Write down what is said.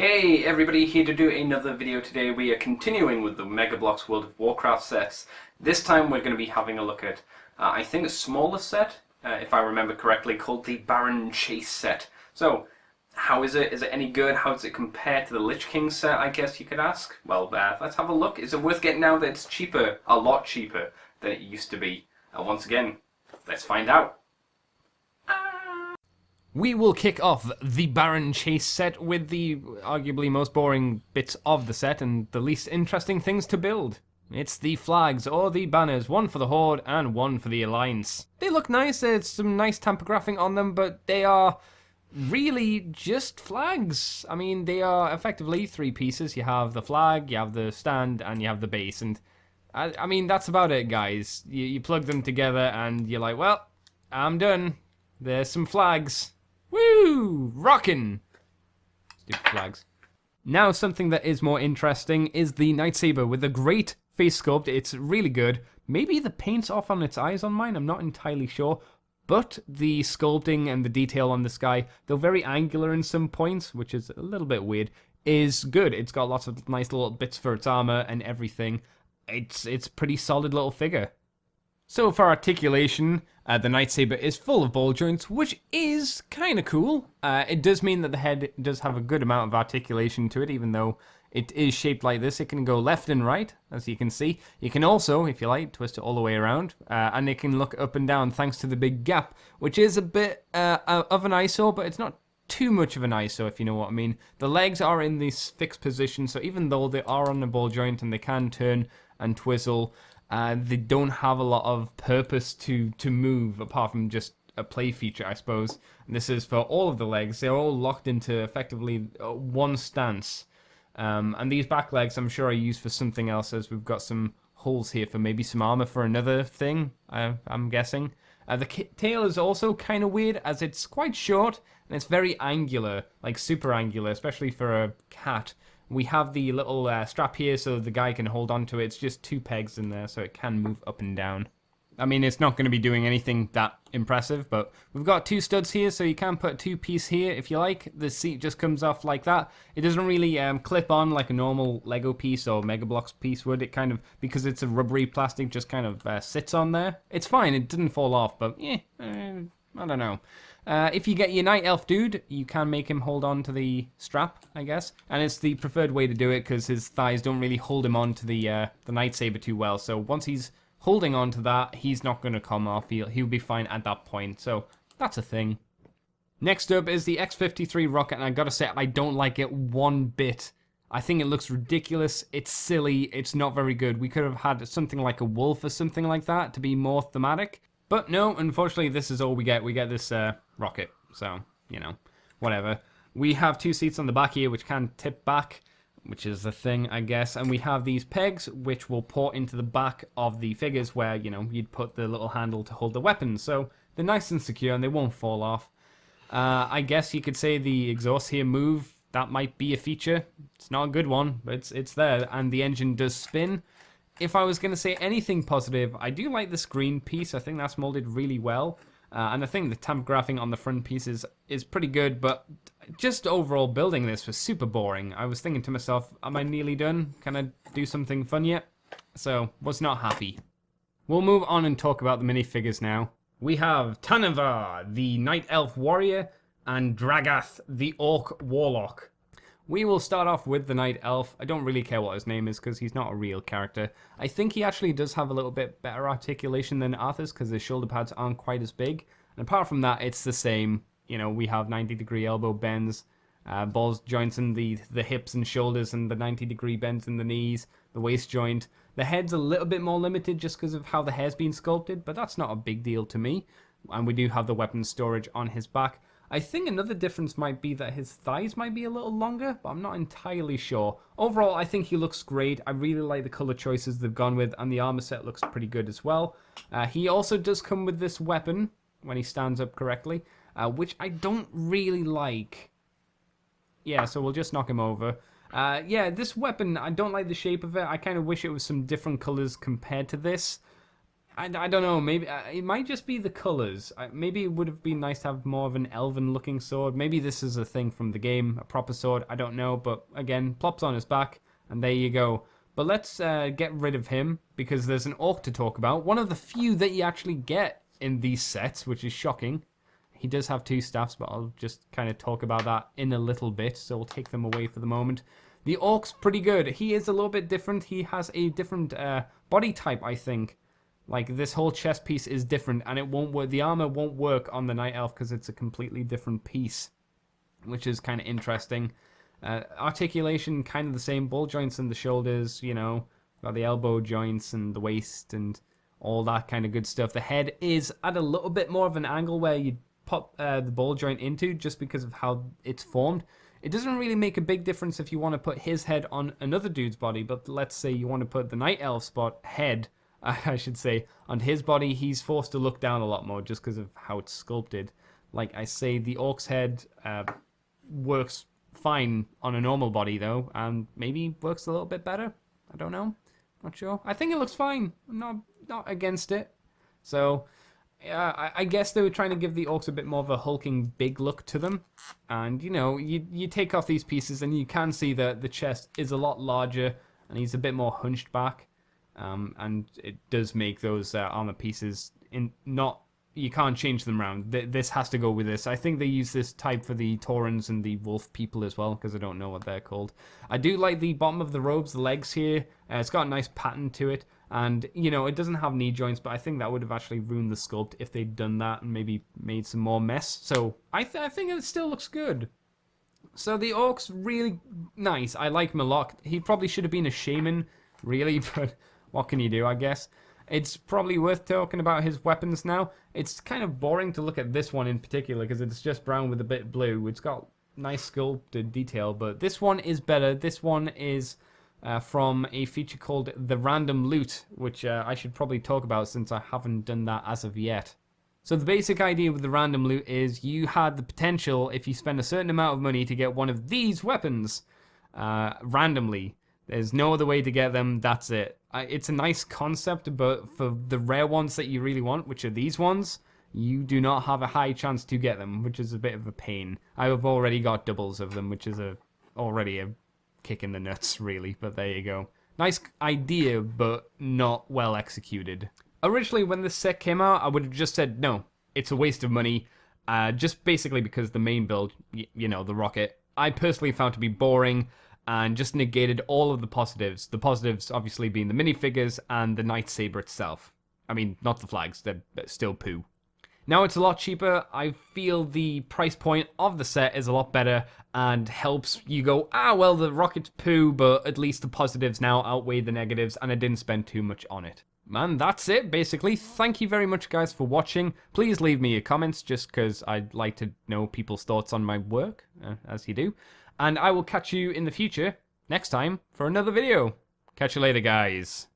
Hey everybody, here to do another video today. We are continuing with the Mega Bloks World of Warcraft sets. This time we're going to be having a look at, I think a smaller set, if I remember correctly, called the Barrens Chase set. So, how is it? Is it any good? How does it compare to the Lich King set, I guess you could ask? Well, let's have a look. Is it worth getting now that it's cheaper, a lot cheaper than it used to be? Once again, let's find out. We will kick off the Barrens Chase set with the arguably most boring bits of the set and the least interesting things to build. It's the flags or the banners, one for the Horde and one for the Alliance. They look nice, there's some nice tampergraphing on them, but they are really just flags. I mean, they are effectively three pieces. You have the flag, you have the stand, and you have the base. And I mean, that's about it, guys. You plug them together and you're like, well, I'm done. There's some flags. Woo! Rockin'! Stupid flags. Now, something that is more interesting is the Lightsaber with a great face sculpt. It's really good. Maybe the paint's off on its eyes on mine, I'm not entirely sure. But the sculpting and the detail on this guy, though very angular in some points, which is a little bit weird, is good. It's got lots of nice little bits for its armor and everything. It's pretty solid little figure. So for articulation, the Lightsaber is full of ball joints, which is kind of cool. It does mean that the head does have a good amount of articulation to it, even though it is shaped like this. It can go left and right, as you can see. You can also, if you like, twist it all the way around, and it can look up and down thanks to the big gap, which is a bit of an eyesore, but it's not too much of an eyesore, if you know what I mean. The legs are in this fixed position, so even though they are on the ball joint and they can turn and twizzle, they don't have a lot of purpose to move, apart from just a play feature, I suppose. And this is for all of the legs. They're all locked into effectively one stance. And these back legs, I'm sure, are used for something else, as we've got some holes here for maybe some armor for another thing, I'm guessing. The tail is also kind of weird, as it's quite short, and it's very angular, like super angular, especially for a cat. We have the little strap here so the guy can hold on to it. It's just two pegs in there so it can move up and down. I mean, it's not going to be doing anything that impressive, but we've got two studs here, so you can put two piece here if you like. The seat just comes off like that. It doesn't really clip on like a normal Lego piece or Mega Bloks piece would. It kind of, because it's a rubbery plastic, just kind of sits on there. It's fine, it didn't fall off, but yeah, I don't know. If you get your Night Elf dude, you can make him hold on to the strap, I guess. And it's the preferred way to do it because his thighs don't really hold him on to the lightsaber too well. So once he's holding on to that, he's not going to come off. He'll be fine at that point. So that's a thing. Next up is the X-53 rocket, and I gotta say, I don't like it one bit. I think it looks ridiculous. It's silly. It's not very good. We could have had something like a wolf or something like that to be more thematic. But no, unfortunately, this is all we get. We get this rocket, so, you know, whatever. We have two seats on the back here, which can tip back, which is the thing, I guess. And we have these pegs, which will port into the back of the figures where, you know, you'd put the little handle to hold the weapons. So they're nice and secure, and they won't fall off. I guess you could say the exhaust here move. That might be a feature. It's not a good one, but it's there. And the engine does spin. If I was going to say anything positive, I do like this green piece. I think that's molded really well. And I think the tampergraphing on the front pieces is pretty good, but just overall building this was super boring. I was thinking to myself, am I nearly done? Can I do something fun yet? So, was not happy. We'll move on and talk about the minifigures now. We have Tanavar, the Night Elf Warrior, and Dragath, the Orc Warlock. We will start off with the Night Elf. I don't really care what his name is because he's not a real character. I think he actually does have a little bit better articulation than Arthur's because his shoulder pads aren't quite as big. And apart from that, it's the same. You know, we have 90-degree elbow bends, balls joints in the hips and shoulders, and the 90-degree bends in the knees, the waist joint. The head's a little bit more limited just because of how the hair's been sculpted, but that's not a big deal to me. And we do have the weapon storage on his back. I think another difference might be that his thighs might be a little longer, but I'm not entirely sure. Overall, I think he looks great. I really like the color choices they've gone with, and the armor set looks pretty good as well. He also does come with this weapon, when he stands up correctly, which I don't really like. Yeah, so we'll just knock him over. Yeah, this weapon, I don't like the shape of it. I kind of wish it was some different colors compared to this. I don't know, maybe it might just be the colours. Maybe it would have been nice to have more of an elven looking sword. Maybe this is a thing from the game, a proper sword, I don't know. But again, plops on his back, and there you go. But let's get rid of him, because there's an orc to talk about. One of the few that you actually get in these sets, which is shocking. He does have 2 staffs, but I'll just kind of talk about that in a little bit, so we'll take them away for the moment. The orc's pretty good. He is a little bit different. He has a different body type, I think. Like, this whole chest piece is different, and it won't work. The armor won't work on the Night Elf because it's a completely different piece, which is kind of interesting. Articulation, kind of the same. Ball joints in the shoulders, you know, got the elbow joints and the waist and all that kind of good stuff. The head is at a little bit more of an angle where you pop the ball joint into, just because of how it's formed. It doesn't really make a big difference if you want to put his head on another dude's body, but let's say you want to put the Night Elf head, I should say, on his body. He's forced to look down a lot more just because of how it's sculpted. Like I say, the orc's head works fine on a normal body though, and maybe works a little bit better. I don't know, not sure. I think it looks fine. I'm not against it. So yeah, I guess they were trying to give the orcs a bit more of a hulking big look to them. And you know, you take off these pieces and you can see that the chest is a lot larger and he's a bit more hunched back. And it does make those armor pieces you can't change them around. This has to go with this. I think they use this type for the Taurens and the wolf people as well, because I don't know what they're called. I do like the bottom of the robes, the legs here. It's got a nice pattern to it. And, you know, it doesn't have knee joints, but I think that would have actually ruined the sculpt if they'd done that and maybe made some more mess. So I think it still looks good. So the orc's really nice. I like him a lot. He probably should have been a shaman, really, but what can you do, I guess? It's probably worth talking about his weapons now. It's kind of boring to look at this one in particular because it's just brown with a bit of blue. It's got nice sculpted detail, but this one is better. This one is from a feature called the Random Loot, which I should probably talk about since I haven't done that as of yet. So the basic idea with the Random Loot is you had the potential, if you spend a certain amount of money, to get one of these weapons randomly. There's no other way to get them, that's it. It's a nice concept, but for the rare ones that you really want, which are these ones, you do not have a high chance to get them, which is a bit of a pain. I have already got doubles of them, which is already a kick in the nuts, really, but there you go. Nice idea, but not well executed. Originally, when this set came out, I would have just said, no, it's a waste of money, just basically because the main build, you know, the rocket, I personally found to be boring, and just negated all of the positives. The positives obviously being the minifigures and the lightsaber itself. I mean, not the flags, they're still poo. Now it's a lot cheaper. I feel the price point of the set is a lot better and helps you go, well, the rocket's poo, but at least the positives now outweigh the negatives, and I didn't spend too much on it. And that's it, basically. Thank you very much, guys, for watching. Please leave me your comments, just because I'd like to know people's thoughts on my work, as you do. And I will catch you in the future, next time, for another video. Catch you later, guys.